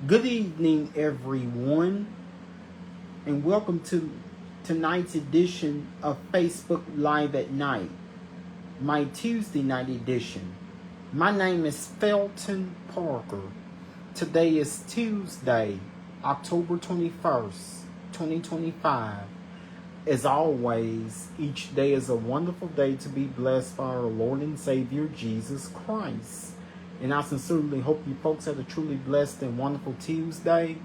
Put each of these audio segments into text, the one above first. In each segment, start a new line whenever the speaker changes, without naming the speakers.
Good evening, everyone, and welcome to tonight's edition of Facebook Live at Night, my Tuesday night edition. My name is Felton Parker. Today is Tuesday, October 21st, 2025. As always, each day is a wonderful day to be blessed by our Lord and Savior, Jesus Christ. And I sincerely hope you folks had a truly blessed and wonderful Tuesday.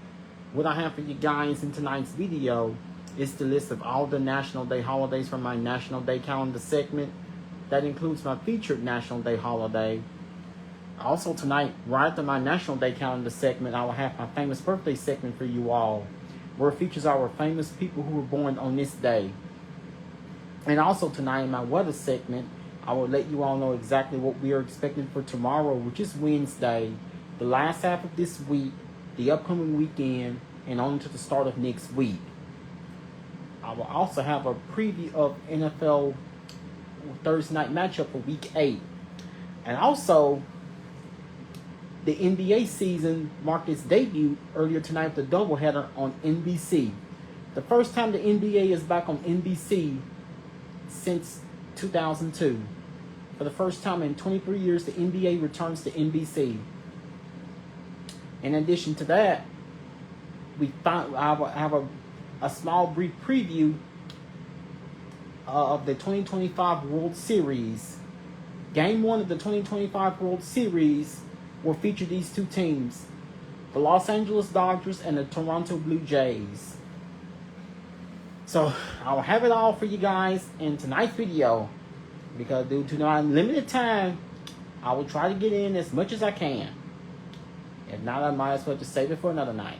What I have for you guys in tonight's video is the list of all the National Day holidays from my National Day calendar segment. That includes my featured National Day holiday. Also tonight, right after my National Day calendar segment, I will have my famous birthday segment for you all, where it features our famous people who were born on this day. And also tonight in my weather segment, I will let you all know exactly what we are expecting for tomorrow, which is Wednesday, the last half of this week, the upcoming weekend, and on to the start of next week. I will also have a preview of NFL Thursday night matchup for Week 8. And also, the NBA season marked its debut earlier tonight with a doubleheader on NBC. The first time the NBA is back on NBC since 2002. For the first time in 23 years, the NBA returns to NBC. In addition to that, I will have a small brief preview of the 2025 World Series. Game 1 of the 2025 World Series will feature these two teams, the Los Angeles Dodgers and the Toronto Blue Jays. So I'll have it all for you guys in tonight's video, because due to my limited time, I will try to get in as much as I can. If not, I might as well just save it for another night.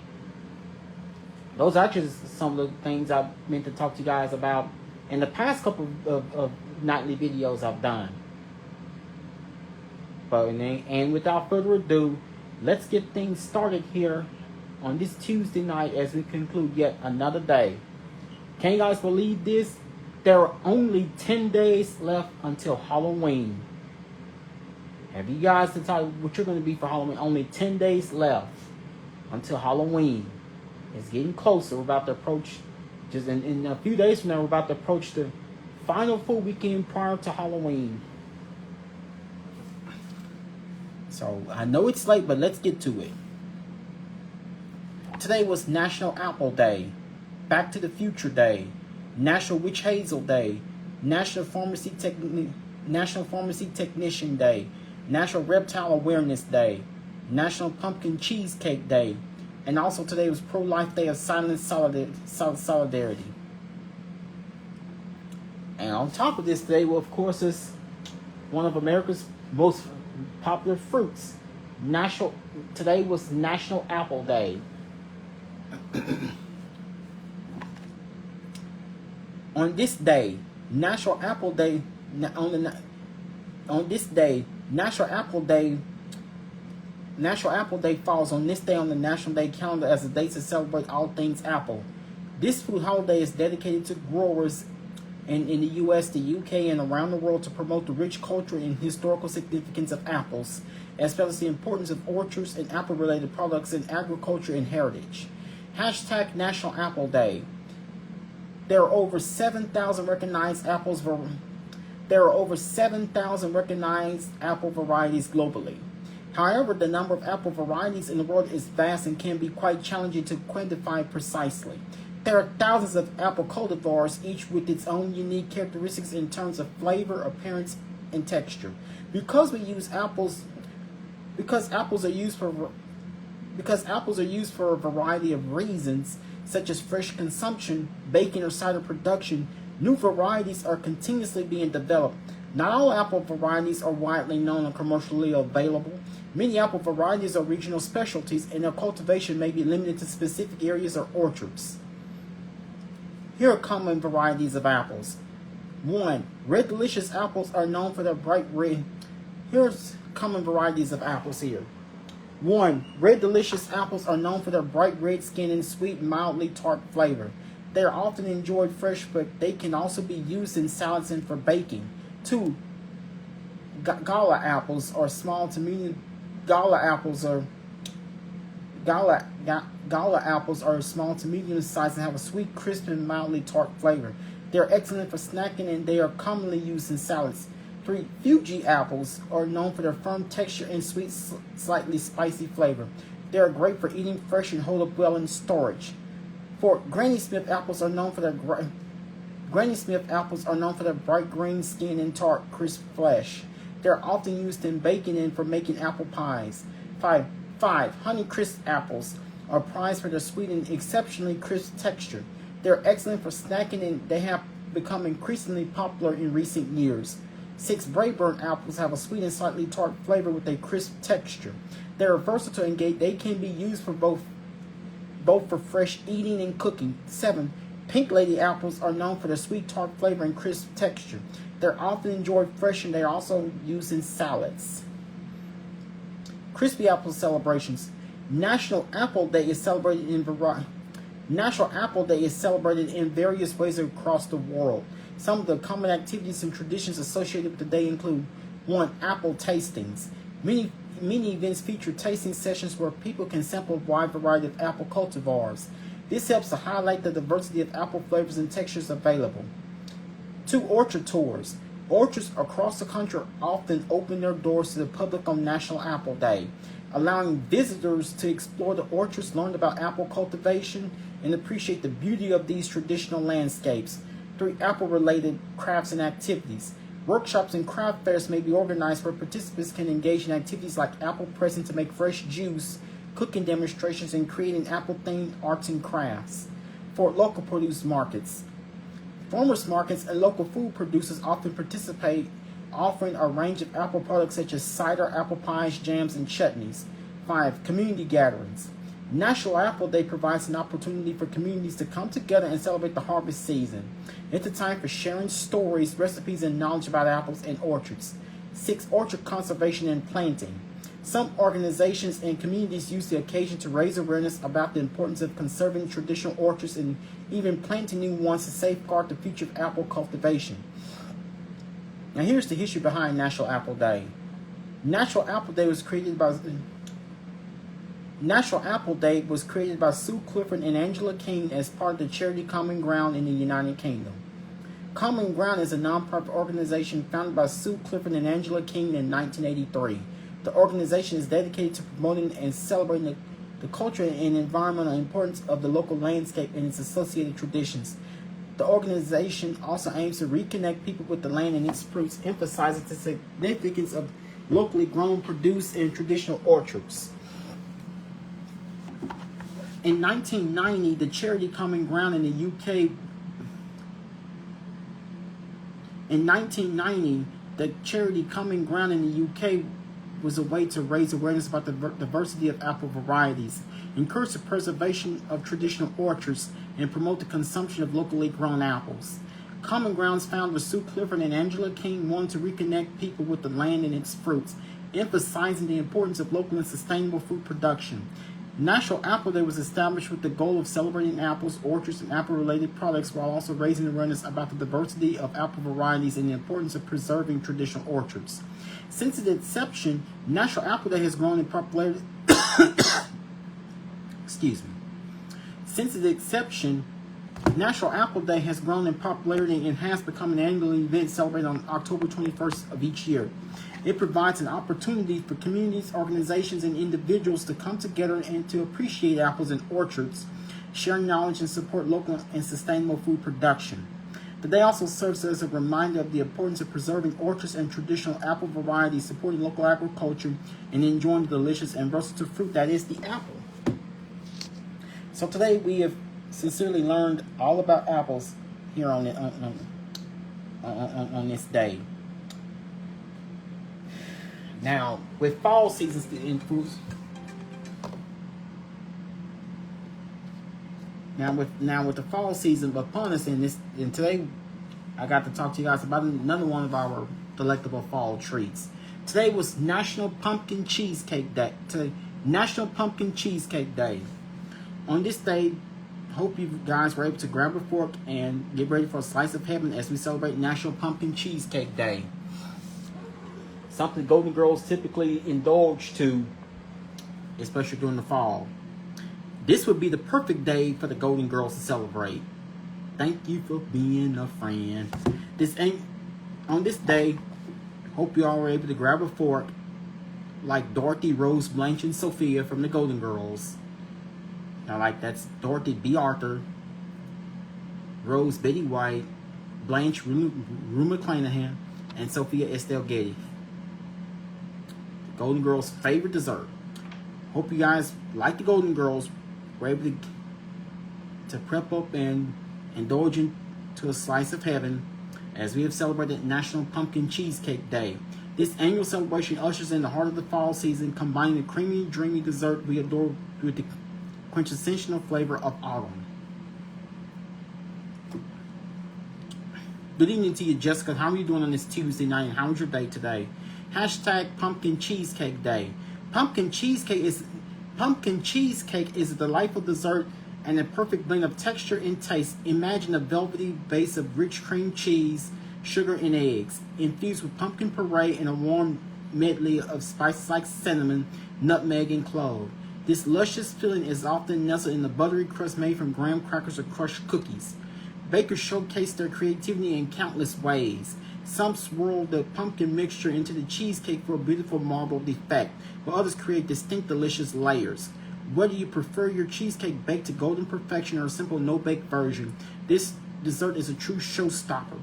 Those are just some of the things I meant to talk to you guys about in the past couple of nightly videos I've done. And without further ado, let's get things started here on this Tuesday night as we conclude yet another day. Can you guys believe this? There are only 10 days left until Halloween. Have you guys decided what you're going to be for Halloween? Only 10 days left until Halloween. It's getting closer. We're about to approach, just in a few days from now, we're about to approach the final full weekend prior to Halloween. So, I know it's late, but let's get to it. Today was National Apple Day, Back to the Future Day, National Witch Hazel Day, National Pharmacy Technician Day, National Reptile Awareness Day, National Pumpkin Cheesecake Day, and also today was Pro-Life Day of Silent Solidarity. And on top of this today, well, of course, is one of America's most popular fruits. Today was National Apple Day. On this day, National Apple Day falls on this day on the National Day calendar as a day to celebrate all things apple. This food holiday is dedicated to growers in the U.S., the UK, and around the world to promote the rich cultural and historical significance of apples, as well as the importance of orchards and apple-related products in agriculture and heritage. Hashtag National Apple Day. There are over 7,000 recognized apple varieties globally. However, the number of apple varieties in the world is vast and can be quite challenging to quantify precisely. There are thousands of apple cultivars, each with its own unique characteristics in terms of flavor, appearance, and texture. Because apples are used for a variety of reasons, such as fresh consumption, baking, or cider production, new varieties are continuously being developed. Not all apple varieties are widely known and commercially available. Many apple varieties are regional specialties, and their cultivation may be limited to specific areas or orchards. Here are common varieties of apples. 1. Red Delicious apples are known for their bright red. Here's common varieties of apples here. 1. Red Delicious apples are known for their bright red skin and sweet, mildly tart flavor. They are often enjoyed fresh, but they can also be used in salads and for baking. 2. Gala apples are small to medium. Gala apples are Gala apples are small to medium sized and have a sweet, crisp, and mildly tart flavor. They are excellent for snacking and they are commonly used in salads. 3. Fuji apples are known for their firm texture and sweet, slightly spicy flavor. They are great for eating fresh and hold up well in storage. 4. Granny Smith apples are known for their bright green skin and tart, crisp flesh. They are often used in baking and for making apple pies. 5. Honeycrisp apples are prized for their sweet and exceptionally crisp texture. They are excellent for snacking and they have become increasingly popular in recent years. 6. Braeburn apples have a sweet and slightly tart flavor with a crisp texture. They are versatile and they can be used for both for fresh eating and cooking. 7. Pink Lady apples are known for their sweet tart flavor and crisp texture. They're often enjoyed fresh and they are also used in salads. Crispy apple celebrations. National Apple Day is celebrated in various ways across the world. Some of the common activities and traditions associated with the day include 1. Apple tastings. Many events feature tasting sessions where people can sample a wide variety of apple cultivars. This helps to highlight the diversity of apple flavors and textures available. 2. Orchard tours. Orchards across the country often open their doors to the public on National Apple Day, allowing visitors to explore the orchards, learn about apple cultivation, and appreciate the beauty of these traditional landscapes. 3. Apple-related crafts and activities. Workshops and craft fairs may be organized where participants can engage in activities like apple pressing to make fresh juice, cooking demonstrations, and creating apple-themed arts and crafts. 4. Local produce markets. Farmers markets and local food producers often participate, offering a range of apple products such as cider, apple pies, jams, and chutneys. 5. Community gatherings. National Apple Day provides an opportunity for communities to come together and celebrate the harvest season. It's a time for sharing stories, recipes, and knowledge about apples and orchards. 6. Orchard conservation and planting. Some organizations and communities use the occasion to raise awareness about the importance of conserving traditional orchards and even planting new ones to safeguard the future of apple cultivation. Now here's the history behind National Apple Day. National Apple Day was created by Sue Clifford and Angela King as part of the charity Common Ground in the United Kingdom. Common Ground is a nonprofit organization founded by Sue Clifford and Angela King in 1983. The organization is dedicated to promoting and celebrating the culture and environmental importance of the local landscape and its associated traditions. The organization also aims to reconnect people with the land and its fruits, emphasizing the significance of locally grown produce and traditional orchards. In 1990, the charity Common Ground in the UK was a way to raise awareness about the diversity of apple varieties, encourage the preservation of traditional orchards, and promote the consumption of locally grown apples. Common Ground's founder Sue Clifford and Angela King wanted to reconnect people with the land and its fruits, emphasizing the importance of local and sustainable food production. National Apple Day was established with the goal of celebrating apples, orchards, and apple-related products while also raising awareness about the diversity of apple varieties and the importance of preserving traditional orchards. Since its inception, National Apple Day has grown in popularity. National Apple Day has grown in popularity and has become an annual event celebrated on October 21st of each year. It provides an opportunity for communities, organizations, and individuals to come together and to appreciate apples and orchards, share knowledge, and support local and sustainable food production. The day also serves as a reminder of the importance of preserving orchards and traditional apple varieties, supporting local agriculture, and enjoying the delicious and versatile fruit that is the apple. So today we have sincerely learned all about apples here on this day. Now, with fall seasons in fruits, now with the fall season upon us, and today I got to talk to you guys about another one of our delectable fall treats. Today was National Pumpkin Cheesecake Day. National Pumpkin Cheesecake Day. On this day, hope you guys were able to grab a fork and get ready for a slice of heaven as we celebrate National Pumpkin Cheesecake Day. Something Golden Girls typically indulge to, especially during the fall. This would be the perfect day for the Golden Girls to celebrate. Thank you for being a friend. On this day, hope you all were able to grab a fork like Dorothy, Rose, Blanche, and Sophia from the Golden Girls. Now, like that's Dorothy B. Arthur, Rose Betty White, Blanche Rue McClanahan, and Sophia Estelle Getty. Golden Girls' favorite dessert. Hope you guys like the Golden Girls. Were able to prep up and indulge into a slice of heaven as we have celebrated National Pumpkin Cheesecake Day. This annual celebration ushers in the heart of the fall season, combining the creamy, dreamy dessert we adore with the quintessential flavor of autumn. Good evening to you, Jessica. How are you doing on this Tuesday night, and how was your day today? Hashtag Pumpkin Cheesecake Day. Pumpkin cheesecake is a delightful dessert and a perfect blend of texture and taste. Imagine a velvety base of rich cream cheese, sugar, and eggs, infused with pumpkin puree and a warm medley of spices like cinnamon, nutmeg, and clove. This luscious filling is often nestled in the buttery crust made from graham crackers or crushed cookies. Bakers showcase their creativity in countless ways. Some swirl the pumpkin mixture into the cheesecake for a beautiful marbled effect, while others create distinct delicious layers. Whether you prefer your cheesecake baked to golden perfection or a simple no-bake version, this dessert is a true showstopper.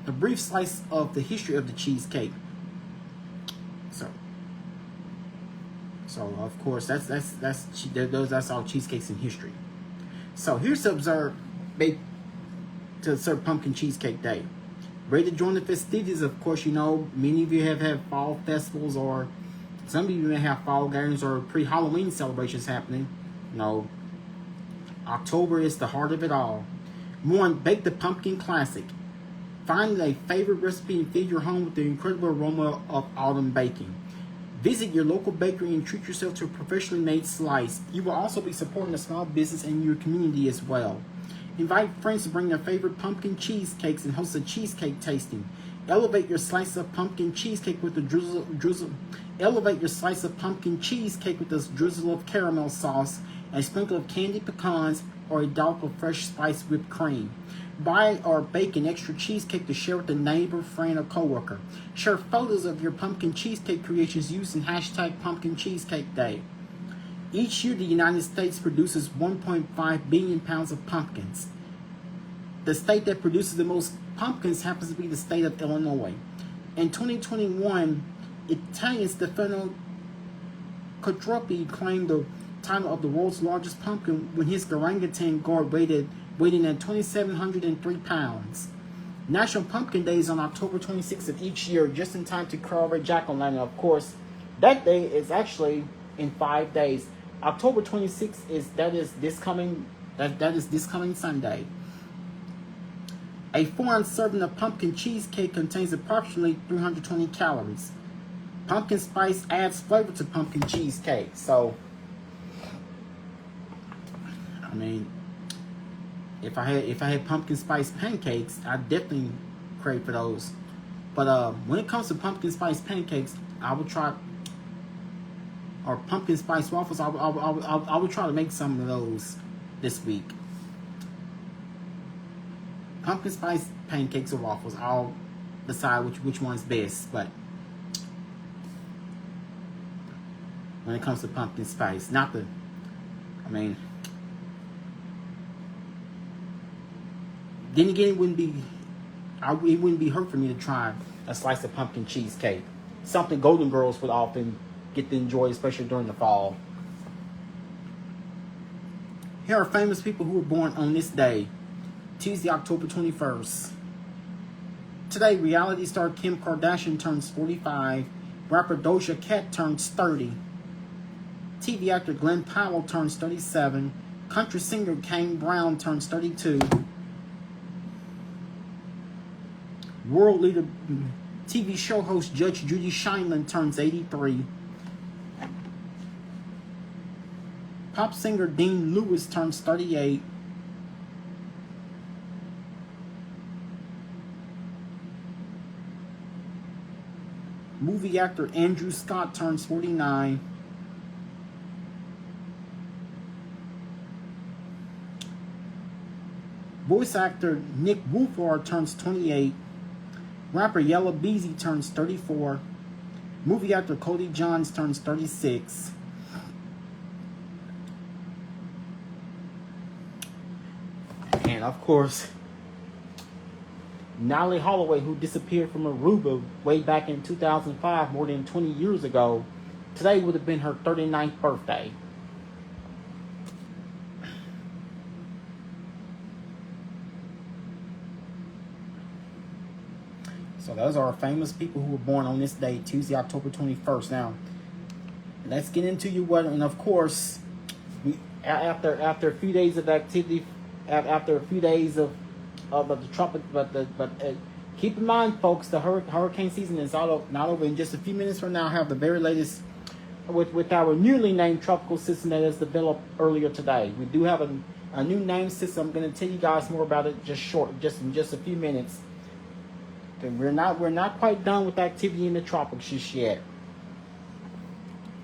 A brief slice of the history of the cheesecake. So of course that's all cheesecakes in history. So here's to serve Pumpkin Cheesecake Day. Ready to join the festivities? Of course, you know many of you have had fall festivals, or some of you may have fall gatherings or pre-Halloween celebrations happening. You know, October is the heart of it all. One, bake the pumpkin classic. Find a favorite recipe and feed your home with the incredible aroma of autumn baking. Visit your local bakery and treat yourself to a professionally made slice. You will also be supporting a small business in your community as well. Invite friends to bring their favorite pumpkin cheesecakes and host a cheesecake tasting. Elevate your slice of pumpkin cheesecake with a drizzle. Elevate your slice of pumpkin cheesecake with a drizzle of caramel sauce, a sprinkle of candied pecans, or a dollop of fresh spiced whipped cream. Buy or bake an extra cheesecake to share with a neighbor, friend, or coworker. Share photos of your pumpkin cheesecake creations using hashtag Pumpkin Cheesecake Day. Each year, the United States produces 1.5 billion pounds of pumpkins. The state that produces the most pumpkins happens to be the state of Illinois. In 2021, Italian Stefano Quattropi claimed the title of the world's largest pumpkin when his orangutan guard weighing at 2,703 pounds. National Pumpkin Day is on October 26th of each year, just in time to carve a jack-o'-lantern. Of course, that day is actually in 5 days. October 26th is this coming Sunday. A 4-ounce serving of pumpkin cheesecake contains approximately 320 calories. Pumpkin spice adds flavor to pumpkin cheesecake. So, I mean, if I had pumpkin spice pancakes, I'd definitely crave for those. But when it comes to pumpkin spice pancakes, I would try, or pumpkin spice waffles, I would try to make some of those this week. Pumpkin spice pancakes or waffles, I'll decide which one's best. But when it comes to pumpkin spice, then again, it wouldn't be hurt for me to try a slice of pumpkin cheesecake. Something Golden Girls would often get to enjoy, especially during the fall. Here are famous people who were born on this day, Tuesday, October 21st. Today, reality star Kim Kardashian turns 45. Rapper Doja Cat turns 30. TV actor Glenn Powell turns 37. Country singer Kane Brown turns 32. World leader TV show host Judge Judy Shineland turns 83. Pop singer Dean Lewis turns 38. Movie actor Andrew Scott turns 49. Voice actor Nick Wolfhard turns 28. Rapper Yella Beezy turns 34. Movie actor Cody Johns turns 36. And of course, Natalee Holloway, who disappeared from Aruba way back in 2005, more than 20 years ago, today would have been her 39th birthday. So those are famous people who were born on this day, Tuesday, October 21st. Now, let's get into your weather. And of course, after a few days of activity, after a few days of the tropic, but keep in mind, folks, the hurricane season is not over. In just a few minutes from now, I have the very latest with our newly named tropical system that has developed earlier today. We do have a new name system. I'm going to tell you guys more about it just in just a few minutes. And we're not quite done with activity in the tropics just yet.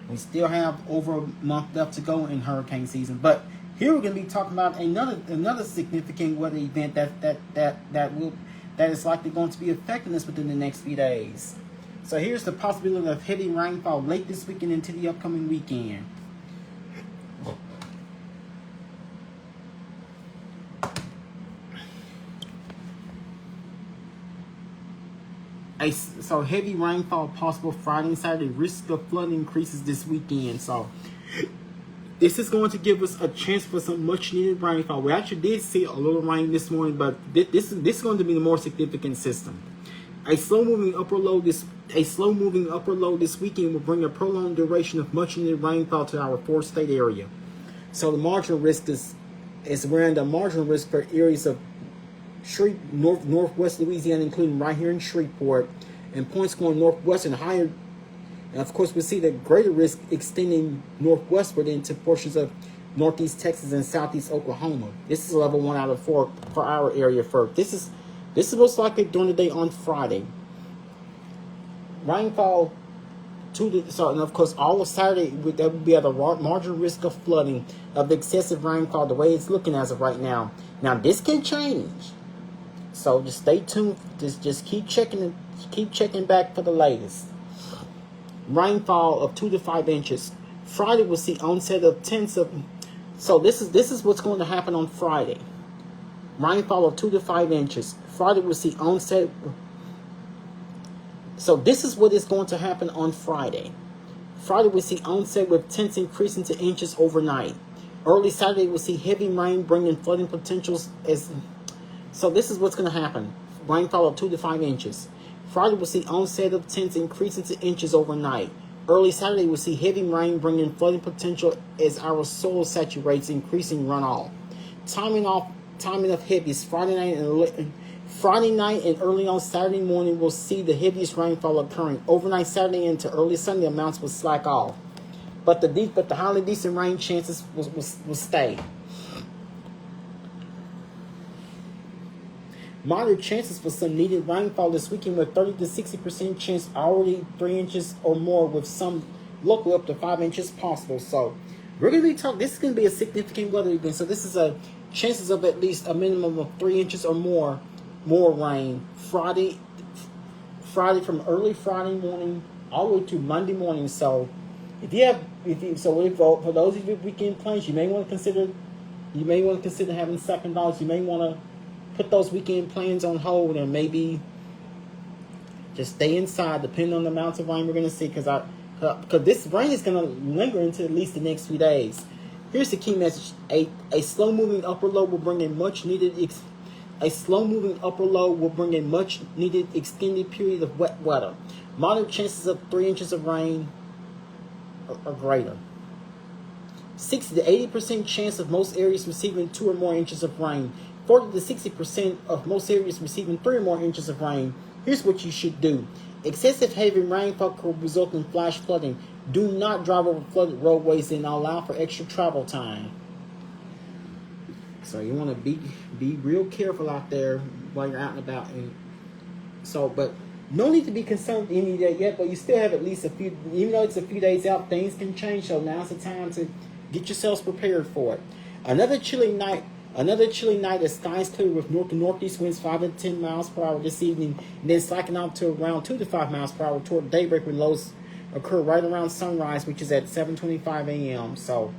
We still have over a month left to go in hurricane season. But here we're going to be talking about another significant weather event that is likely going to be affecting us within the next few days. So here's the possibility of heavy rainfall late this weekend into the upcoming weekend. So heavy rainfall possible Friday and Saturday. Risk of flooding increases this weekend. So this is going to give us a chance for some much needed rainfall. We actually did see a little rain this morning, but this is going to be the more significant system. A slow moving upper low this weekend will bring a prolonged duration of much needed rainfall to our 4-state area. So the marginal risk is around the marginal risk for areas of northwest Louisiana, including right here in Shreveport, and points going northwest and higher. And of course, we see the greater risk extending northwestward into portions of northeast Texas and southeast Oklahoma. This is level 1 out of 4 for our area first. This is most likely during the day on Friday. Rainfall and of course all of Saturday that would be at a marginal risk of flooding of excessive rainfall the way it's looking as of right now. Now this can change. So just stay tuned. Just keep checking back for the latest. Rainfall of 2 to 5 inches. Friday we'll see onset of tenths of. So this is what's going to happen on Friday. Rainfall of 2 to 5 inches. Friday we'll see onset. So this is what is going to happen on Friday. Friday we'll see onset with tenths increasing to inches overnight. Early Saturday we'll see heavy rain bringing flooding potentials as. So this is what's going to happen. Rainfall of 2 to 5 inches. Friday we'll see onset of tenths increasing to inches overnight. Early Saturday we'll see heavy rain bringing flooding potential as our soil saturates, increasing runoff. Timing of heaviest Friday night and early on Saturday morning we'll see the heaviest rainfall occurring. Overnight Saturday into early Sunday amounts will slack off, but the highly decent rain chances will stay. Moderate chances for some needed rainfall this weekend with 30 to 60% chance already 3 inches or more, with some local up to 5 inches possible. So we're going to be talking. This is going to be a significant weather event. So this is a chances of at least a minimum of 3 inches or more rain Friday from early Friday morning all the way to Monday morning. So for those of you with weekend plans, you may want to consider having second thoughts. You may want to put those weekend plans on hold and maybe just stay inside, depending on the amount of rain we're going to see, because this rain is going to linger into at least the next few days. Here's the key message: a slow moving upper low will bring a much needed extended period of wet weather. Moderate chances of 3 inches of rain or greater. 60 to 80% chance of most areas receiving 2 or more inches of rain. 40 to 60% of most areas receiving 3 or more inches of rain. Here's what you should do. Excessive heavy rainfall could result in flash flooding. Do not drive over flooded roadways and allow for extra travel time. So you want to be real careful out there while you're out and about. But no need to be concerned with any of that yet, but you still have at least a few, even though it's a few days out, things can change. So now's the time to get yourselves prepared for it. Another chilly night Another chilly night as skies clear with north to northeast winds 5 to 10 miles per hour this evening, and then slacking out to around 2 to 5 miles per hour toward daybreak, with lows occur right around sunrise, which is at 7:25 a.m. So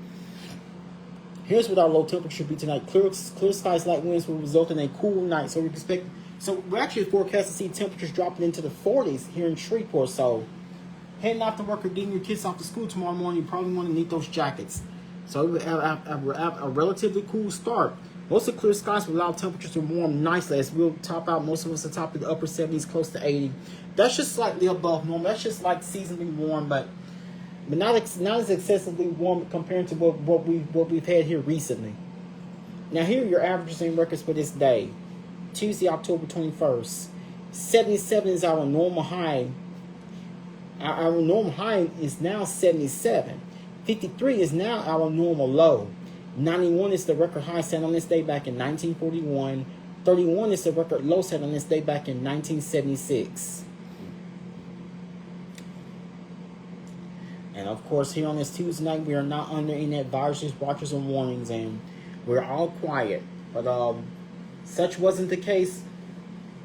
here's what our low temperature should be tonight. Clear skies, light winds will result in a cool night. So we're actually forecast to see temperatures dropping into the 40s here in Shreveport. So heading out to work or getting your kids off to school tomorrow morning, you probably want to need those jackets. So we have a relatively cool start. Mostly clear skies will allow temperatures to warm nicely as we'll top out, most of us, the top of the upper 70s, close to 80. That's just slightly above normal. That's just like seasonally warm, but not as excessively warm compared to what we've had here recently. Now here are your averages and records for this day. Tuesday, October 21st. 77 is our normal high. Our normal high is now 77. 53 is now our normal low. 91 is the record high set on this day back in 1941. 31 is the record low set on this day back in 1976. And of course, here on this Tuesday night, we are not under any advisories, watches, or warnings, and we're all quiet. But such wasn't the case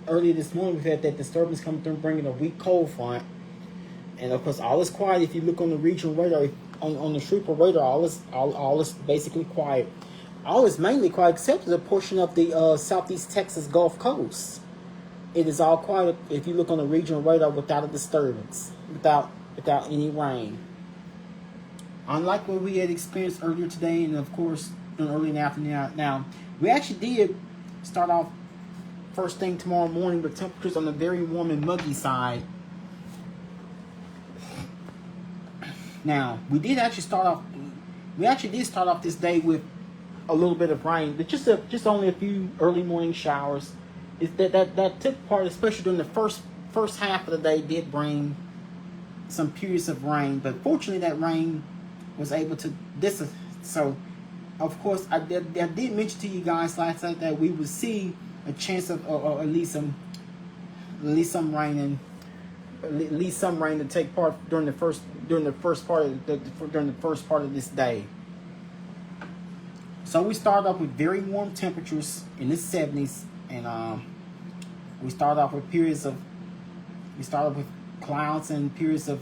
earlier this morning. We've had that disturbance come through, bringing a weak cold front. And of course, all is quiet. If you look on the regional radar, on the Shreveport radar, all is basically quiet. All is mainly quiet, except for the portion of the southeast Texas Gulf Coast. It is all quiet if you look on the regional radar without a disturbance, without any rain. Unlike what we had experienced earlier today, and of course early in the afternoon. Now, we actually did start off first thing tomorrow morning with temperatures on the very warm and muggy side. Now, we did actually start off. We actually did start off this day with a little bit of rain, but just only a few early morning showers. Is that took part, especially during the first half of the day, did bring some periods of rain. But fortunately, that rain was able to dissipate. So, of course, I did mention to you guys last night that we would see a chance of at least some rain to take part during the first part of this day. So we started off with very warm temperatures in the 70s, and we started off with clouds and periods of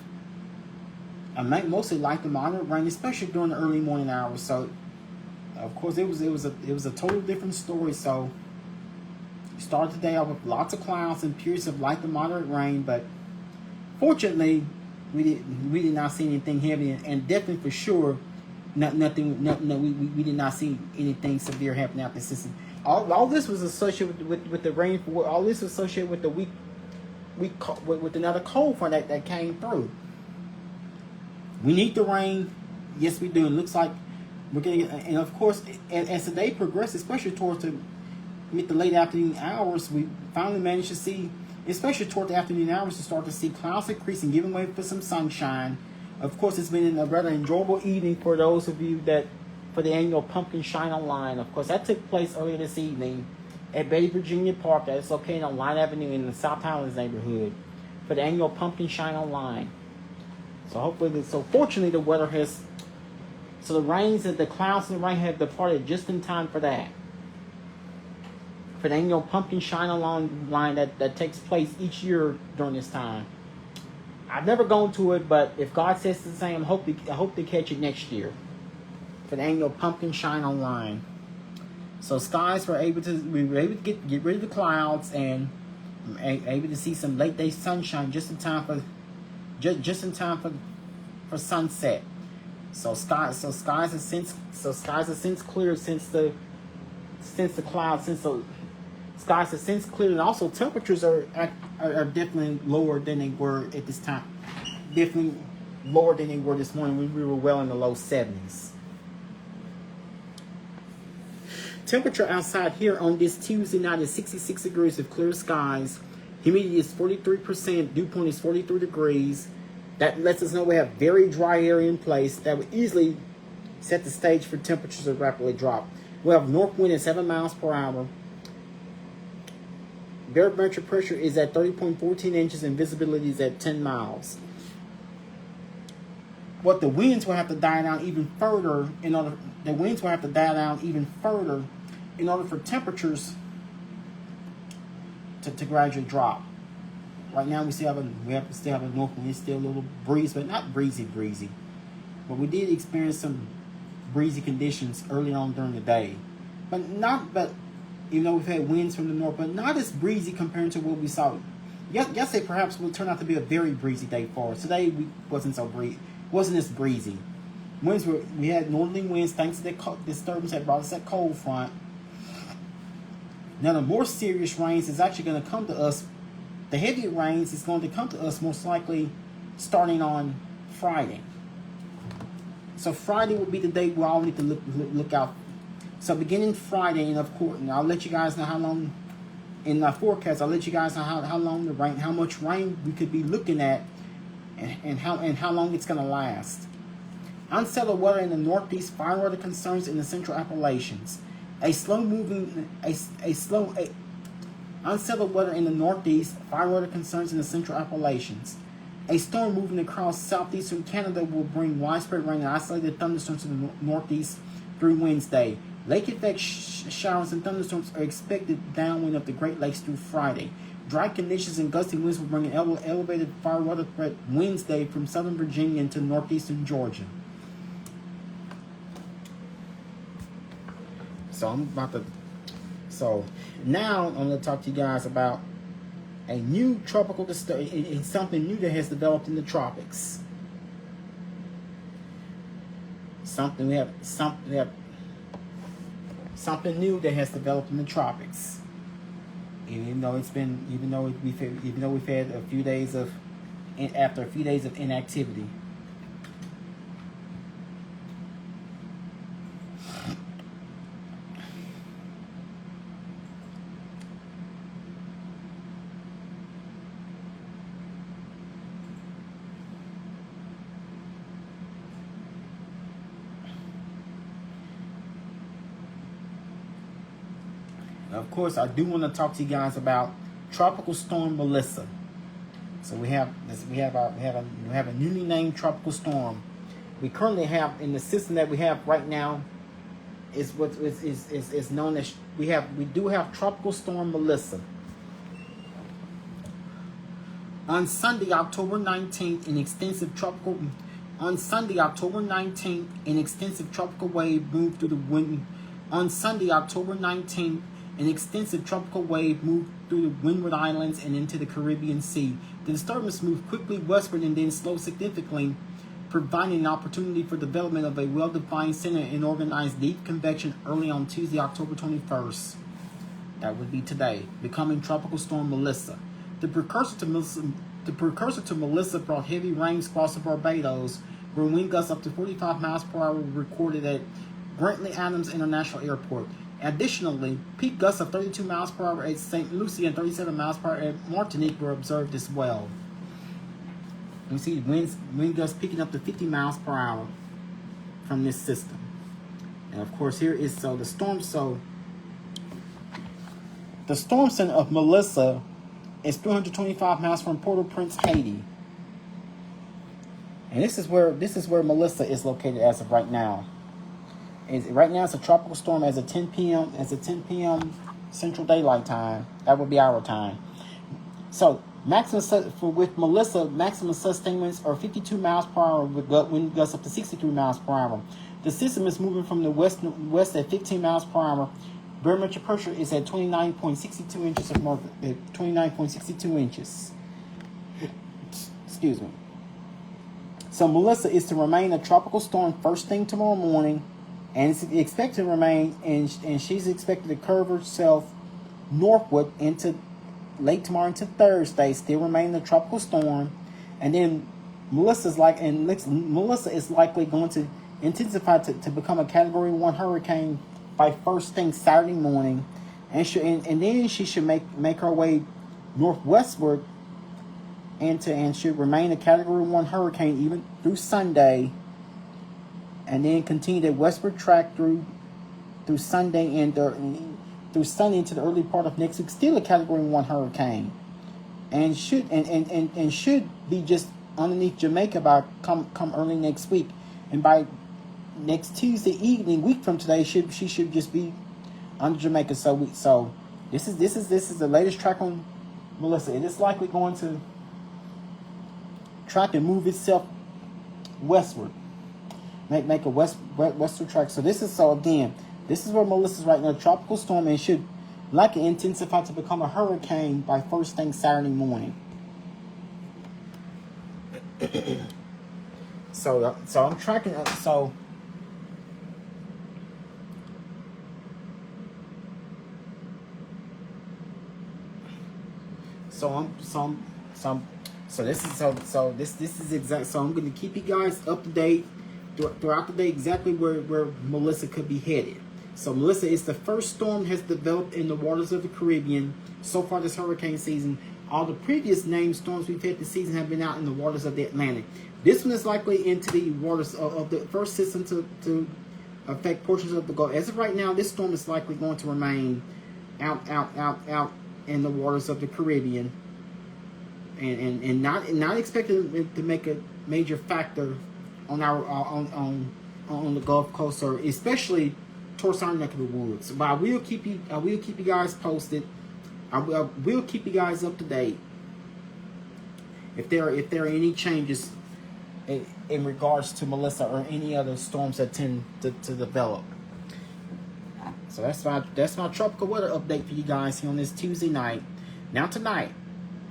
mostly light to moderate rain, especially during the early morning hours. So of course it was a total different story. So we started the day off with lots of clouds and periods of light to moderate rain, but fortunately we did not see anything heavy, and definitely for sure we did not see anything severe happening out the system. All this was associated with the rain. All this was associated with the with another cold front that came through. We need the rain. Yes, we do. It looks like we're getting it. And of course, as the day progressed, especially towards the late afternoon hours, we finally managed to see, especially toward the afternoon hours, to start to see clouds increasing, giving way for some sunshine. Of course, it's been a rather enjoyable evening for those of you for the annual Pumpkin Shine On Line. Of course, that took place earlier this evening at Betty Virginia Park. That's located on Line Avenue in the South Highlands neighborhood for the annual Pumpkin Shine On Line. So fortunately, the weather the rains and the clouds and the rain have departed just in time for that. For the annual Pumpkin Shine On Line that takes place each year during this time. I've never gone to it, but if God says the same, I hope to catch it next year for the annual Pumpkin Shine On Line. So we were able to get rid of the clouds and able to see some late day sunshine just in time for sunset. Skies have since cleared skies have since cleared, and also temperatures are definitely lower than they were at this time. Definitely lower than they were this morning when we were well in the low 70s. Temperature outside here on this Tuesday night is 66 degrees with clear skies. Humidity is 43%. Dew point is 43 degrees. That lets us know we have very dry area in place that would easily set the stage for temperatures to rapidly drop. We have north wind at 7 miles per hour. Barometric pressure is at 30.14 inches and visibility is at 10 miles. What the winds will have to die down even further for temperatures to gradually drop. Right now we still have a north wind, still a little breeze, but not breezy. But we did experience some breezy conditions early on during the day. But even though we've had winds from the north, but not as breezy compared to what we saw. Yesterday perhaps will turn out to be a very breezy day for us. Today wasn't as breezy. We had northerly winds thanks to the disturbance that brought us that cold front. Now the more serious rains is actually going to come to us. The heavier rains is going to come to us most likely starting on Friday. So Friday will be the day we all need to look out. So beginning Friday, and of course, and I'll let you guys know how long in the forecast. I'll let you guys know how much rain we could be looking at, and how long it's going to last. Unsettled weather in the northeast, fire weather concerns in the central Appalachians. Unsettled weather in the northeast, fire weather concerns in the central Appalachians. A storm moving across southeastern Canada will bring widespread rain and isolated thunderstorms to the northeast through Wednesday. Lake effect showers and thunderstorms are expected downwind of the Great Lakes through Friday. Dry conditions and gusty winds will bring an elevated fire weather threat Wednesday from southern Virginia into northeastern Georgia. So now I'm going to talk to you guys about a new tropical disturbance. It's something new that has developed in the tropics. Something new that has developed in the tropics. Even though we've had a few days of inactivity. Of course, I do want to talk to you guys about Tropical Storm Melissa. So we have a newly named tropical storm. We currently have in the system that we have right now is what is known as we do have Tropical Storm Melissa. On Sunday, October 19th, an extensive tropical wave moved through the wind. On Sunday, October 19th, an extensive tropical wave moved through the Windward Islands and into the Caribbean Sea. The disturbance moved quickly westward and then slowed significantly, providing an opportunity for development of a well-defined center and organized deep convection early on Tuesday, October 21st. That would be today, becoming Tropical Storm Melissa. The precursor to Melissa brought heavy rain squalls to Barbados, where wind gusts up to 45 miles per hour were recorded at Grantley Adams International Airport. Additionally, peak gusts of 32 miles per hour at St. Lucie and 37 miles per hour at Martinique were observed as well. You see wind gusts peaking up to 50 miles per hour from this system. And of course, here is the storm center of Melissa is 325 miles from Port-au-Prince, Haiti. And this is where Melissa is located as of right now. Right now, it's a tropical storm as of 10 p.m. Central Daylight Time. That would be our time. So, with Melissa, maximum sustained winds are 52 miles per hour with wind gusts up to 63 miles per hour. The system is moving from the west at 15 miles per hour. Barometric pressure is at 29.62 inches of mercury. 29.62 inches. Excuse me. So, Melissa is to remain a tropical storm first thing tomorrow morning. And it's expected to remain, and she's expected to curve herself northward into late tomorrow into Thursday, still remain a tropical storm. And then Melissa is likely going to intensify to become a Category 1 hurricane by first thing Saturday morning. And then she should make her way northwestward and should remain a Category 1 hurricane even through Sunday. And then continue the westward track through Sunday into the early part of next week. Still a Category 1 hurricane, and should be just underneath Jamaica by come early next week. And by next Tuesday evening, week from today, she should just be under Jamaica. So this is the latest track on Melissa. It is likely going to track and move itself westward. Make a westward track. So this is again, this is where Melissa's right now. Tropical storm, and should likely intensify to become a hurricane by first thing Saturday morning. So I'm tracking. This is exact. So I'm going to keep you guys up to date throughout the day exactly where Melissa could be headed. So Melissa is the first storm has developed in the waters of the Caribbean so far this hurricane season. All the previous named storms we've had this season have been out in the waters of the Atlantic. This one is likely into the waters of the first system to affect portions of the Gulf. As of right now, this storm is likely going to remain out in the waters of the Caribbean, and not expected it to make a major factor on our on the Gulf Coast, or especially towards our neck of the woods. But I will keep you guys posted. I will keep you guys up to date if there are any changes in regards to Melissa or any other storms that tend to develop. So that's my tropical weather update for you guys here on this Tuesday night. Now tonight,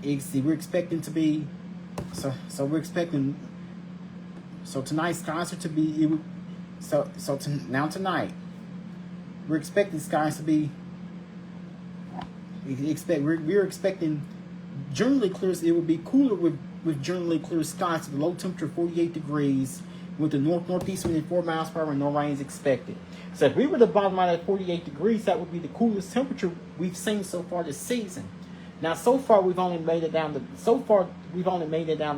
we're expecting to be tonight's skies are to be tonight we're expecting skies to be we're expecting generally clear. It will be cooler with generally clear skies. The low temperature 48 degrees with the northeast wind at 4 miles per hour and no rain is expected. So if we were to bottom out at 48 degrees, that would be the coolest temperature we've seen so far this season. Now so far we've only made it down to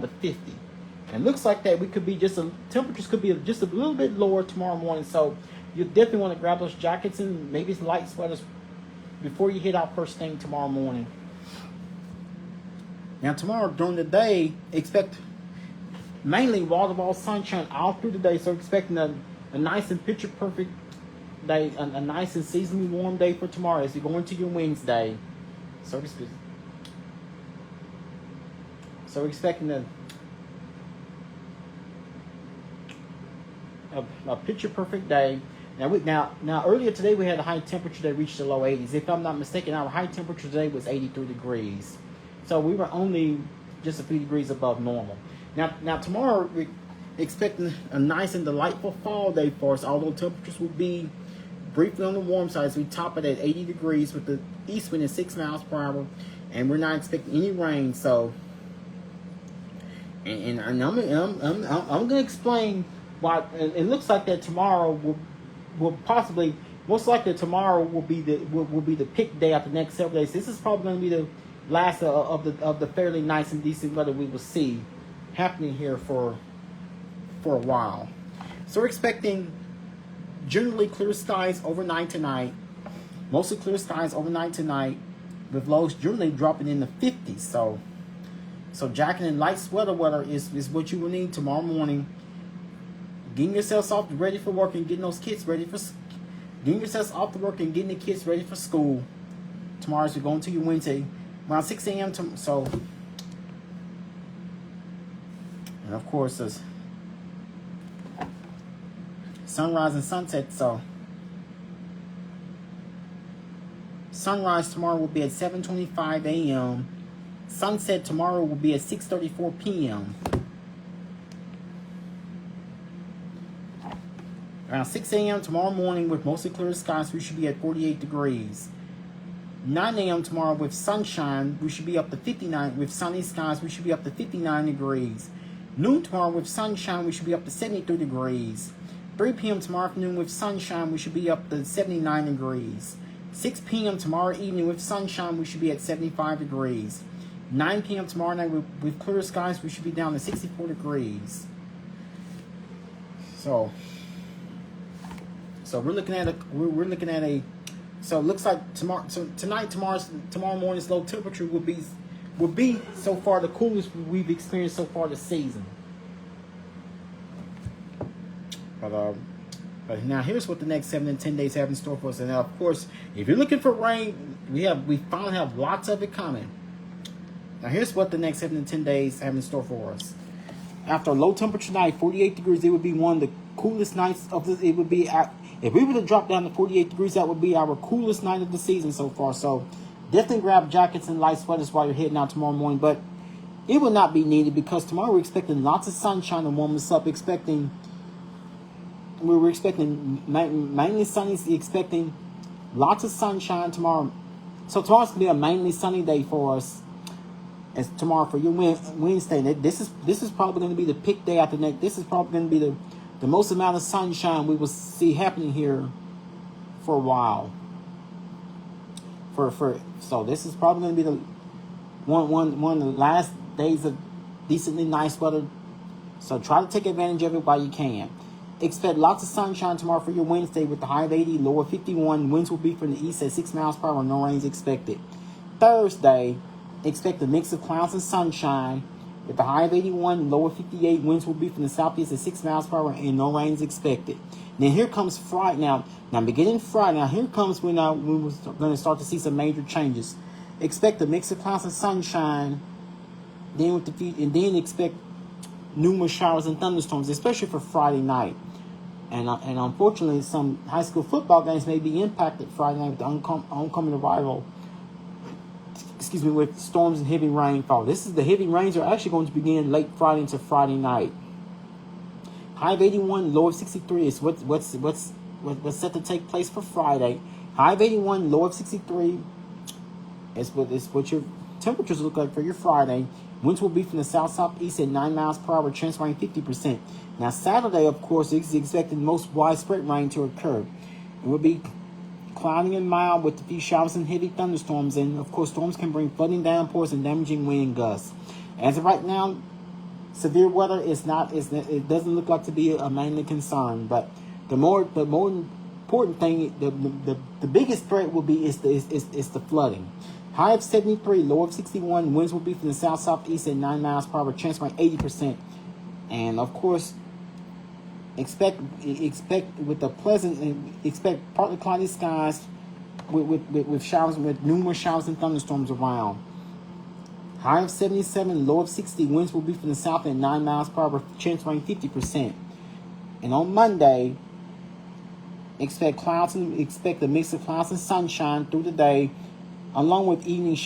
50. And looks like that temperatures could be just a little bit lower tomorrow morning. So you definitely want to grab those jackets and maybe some light sweaters before you head out first thing tomorrow morning. Now tomorrow during the day, expect mainly wall-to-wall sunshine all through the day. So expecting a nice and picture perfect day, a nice and seasonally warm day for tomorrow as you go into your Wednesday. So we're expecting a picture perfect day. Now earlier today we had a high temperature that reached the low 80s. If I'm not mistaken, our high temperature today was 83 degrees. So we were only just a few degrees above normal. Now tomorrow we're expecting a nice and delightful fall day for us, although temperatures will be briefly on the warm side as we top it at 80 degrees with the east wind at 6 miles per hour, and we're not expecting any rain. So, and I'm going to explain why. It looks like that tomorrow will possibly, most likely tomorrow will be the pick day after the next several days. This is probably going to be the last of the fairly nice and decent weather we will see happening here for a while. So we're expecting generally clear skies overnight tonight. Mostly clear skies overnight tonight, with lows generally dropping in the 50s. So jacket and light sweater weather is what you will need tomorrow morning. Getting yourselves off ready for work and getting those kids ready for getting yourselves off to work and getting the kids ready for school. Tomorrow as you're going to your Wednesday around 6 a.m. And of course there's sunrise and sunset. So sunrise tomorrow will be at 7:25 a.m. Sunset tomorrow will be at 6:34 p.m. Around 6 a.m. tomorrow morning with mostly clear skies, we should be at 48 degrees. 9 a.m. tomorrow with sunshine, we should be up to 59. With sunny skies, we should be up to 59 degrees. Noon tomorrow with sunshine, we should be up to 73 degrees. 3 p.m. tomorrow afternoon with sunshine, we should be up to 79 degrees. 6 p.m. tomorrow evening with sunshine, we should be at 75 degrees. 9 p.m. tomorrow night with clear skies, we should be down to 64 degrees. So we're looking at a so it looks like tomorrow morning's low temperature will be so far the coolest we've experienced so far this season. But But now here's what the next 7 to 10 days have in store for us. And now, of course, if you're looking for rain, we finally have lots of it coming. Now here's what the next 7 to 10 days have in store for us. After a low temperature night, 48 degrees, it would be one of the coolest nights of this. It would be, if we were to drop down to 48 degrees, that would be our coolest night of the season so far. So definitely grab jackets and light sweaters while you're heading out tomorrow morning. But it will not be needed because tomorrow we're expecting lots of sunshine to warm us up. We're expecting mainly sunny, expecting lots of sunshine tomorrow. So tomorrow's going to be a mainly sunny day for us. As tomorrow for your Wednesday. This is probably going to be the peak day after next. This is probably going to be the most amount of sunshine we will see happening here for a while. So this is probably going to be the one of the last days of decently nice weather. So try to take advantage of it while you can. Expect lots of sunshine tomorrow for your Wednesday with the high of 80, low of 51. Winds will be from the east at 6 miles per hour. No rains expected. Thursday, expect a mix of clouds and sunshine with the high of 81, low of 58. Winds will be from the southeast at 6 miles per hour and no rains expected. Then here comes Friday. Now beginning Friday. Now here comes when we're going to start to see some major changes. Expect a mix of clouds and sunshine. Then expect numerous showers and thunderstorms, especially for Friday night. And unfortunately, some high school football games may be impacted Friday night with the oncoming arrival. With storms and heavy rainfall. The heavy rains are actually going to begin late Friday into Friday night. High of 81, low of 63 is what's set to take place for Friday. High of 81, low of 63 is what your temperatures look like for your Friday. Winds will be from the south-southeast at 9 miles per hour, chance rain 50%. Now Saturday, of course, is expected most widespread rain to occur. It will be cloudy and mild with a few showers and heavy thunderstorms, and of course storms can bring flooding downpours and damaging wind gusts. As of right now, severe weather it doesn't look like to be a mainly concern, but the more important thing, the biggest threat will be is the flooding. High of 73, low of 61. Winds will be from the south-southeast at 9 miles per hour, chance rain 80%. And of course, expect with the pleasant, expect partly cloudy skies with showers, with numerous showers and thunderstorms around. High of 77, low of 60. Winds will be from the south at 9 miles per hour, chance rain 50%. And on Monday, expect a mix of clouds and sunshine through the day, along with the evening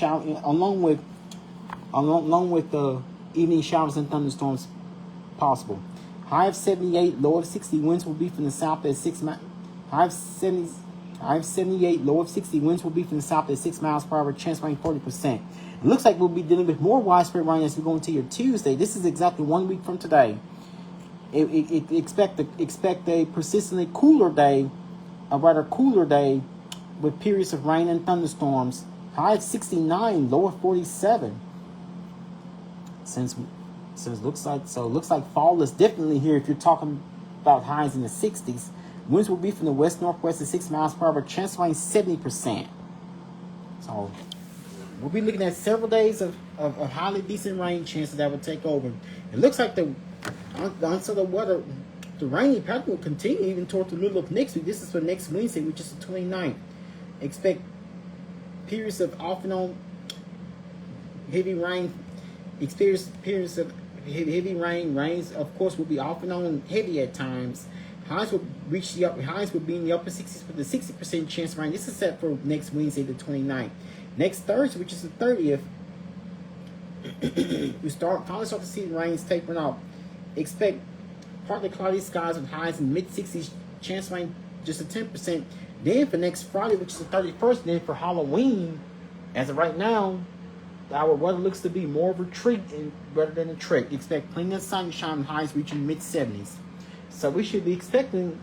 showers and thunderstorms possible. High of 78, low of 60. Winds will be from the south at 6 miles. High of 78, low of 60. Winds will be from the south at 6 miles per hour. Chance rain 40%. It looks like we'll be dealing with more widespread rain as we go into your Tuesday. This is exactly 1 week from today. Expect a persistently cooler day, a rather cooler day, with periods of rain and thunderstorms. High of 69, low of 47. Since it looks like fall is definitely here. If you're talking about highs in the 60s, winds will be from the west-northwest at 6 miles per hour. Chance rain 70%. So we'll be looking at several days of highly decent rain chances that will take over. It looks like the weather, the rainy pattern will continue even toward the middle of next week. This is for next Wednesday, which is the 29th. Expect periods of off and on heavy rain. Experience periods of heavy rain. Rains, of course, will be off and on and heavy at times. Highs will be in the upper 60s with a 60% chance of rain. This is set for next Wednesday, the 29th. Next Thursday, which is the 30th, we finally start to see the rains tapering off. Expect partly cloudy skies with highs in mid-60s, chance of rain just a 10%. Then for next Friday, which is the 31st, then for Halloween, as of right now, our weather looks to be more of a treat rather than a trick. Expect plenty of sunshine, highs reaching mid-70s. So we should be expecting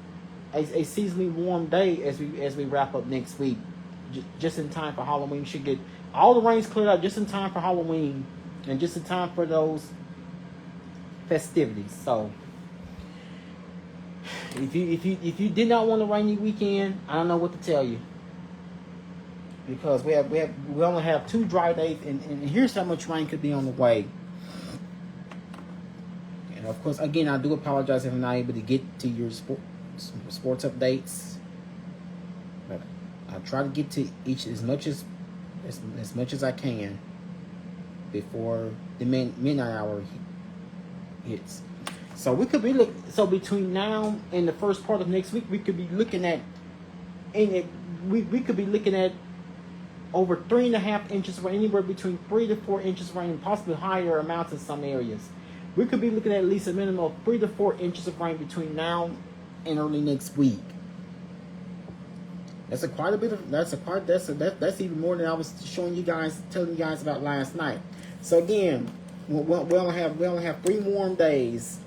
a seasonally warm day as we wrap up next week, just in time for Halloween. We should get all the rains cleared out just in time for Halloween and just in time for those festivities. So if you did not want a rainy weekend, I don't know what to tell you, because we only have 2 dry days, and here's how much rain could be on the way. And of course, again, I do apologize if I'm not able to get to sports updates. But I try to get to each as much as I can before the midnight hour hits. So we could be between now and the first part of next week, we could be looking at, we could be looking at over 3.5 inches of rain, anywhere between 3 to 4 inches of rain, possibly higher amounts in some areas. We could be looking at least a minimum of 3 to 4 inches of rain between now and early next week. That's even more than I was telling you guys about last night. So again, we only have 3 warm days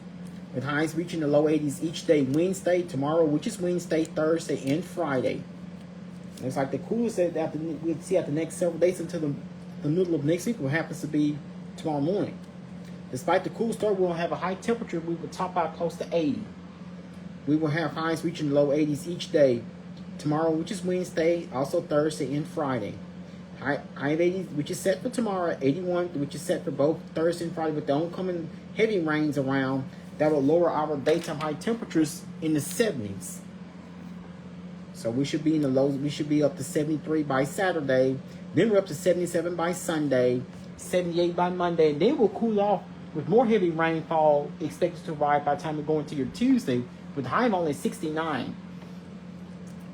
with highs reaching the low 80s each day. Wednesday, tomorrow, which is Wednesday, Thursday, and Friday. Looks like the coolest that we'll see after the next several days until the middle of next week, will happens to be tomorrow morning. Despite the cool start, we'll have a high temperature. We will top out close to 80. We will have highs reaching the low 80s each day. Tomorrow, which is Wednesday, also Thursday and Friday. High of 80, which is set for tomorrow. 81, which is set for both Thursday and Friday, with the oncoming heavy rains around that will lower our daytime high temperatures in the 70s. So we should be in the lows. We should be up to 73 by Saturday. Then we're up to 77 by Sunday, 78 by Monday, and then we'll cool off with more heavy rainfall expected to arrive by the time we go into your Tuesday, with a high of only 69.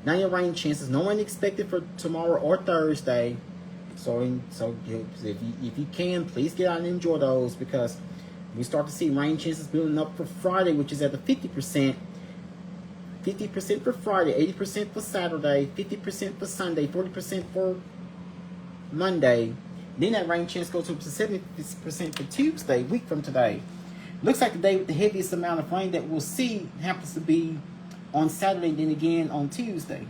Now your rain chances, no one expected for tomorrow or Thursday. So if you can, please get out and enjoy those, because we start to see rain chances building up for Friday, which is at the 50%. 50% for Friday, 80% for Saturday, 50% for Sunday, 40% for Monday. Then that rain chance goes up to 70% for Tuesday, week from today. Looks like the day with the heaviest amount of rain that we'll see happens to be on Saturday, then again on Tuesday.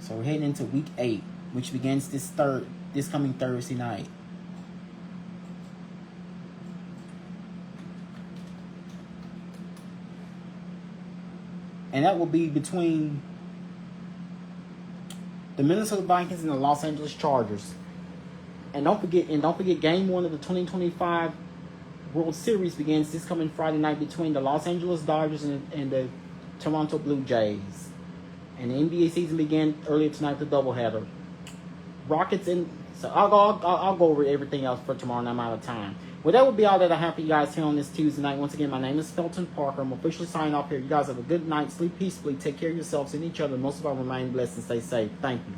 So we're heading into week 8, which begins this coming Thursday night. And that will be between the Minnesota Vikings and the Los Angeles Chargers. And don't forget, Game 1 of the 2025 World Series begins this coming Friday night between the Los Angeles Dodgers and the Toronto Blue Jays. And the NBA season began earlier tonight with a doubleheader. Rockets and so I'll go over everything else for tomorrow, and I'm out of time. Well, that would be all that I have for you guys here on this Tuesday night. Once again, my name is Felton Parker. I'm officially signing off here. You guys have a good night. Sleep peacefully. Take care of yourselves and each other. Most of all, remain blessed and stay safe. Thank you.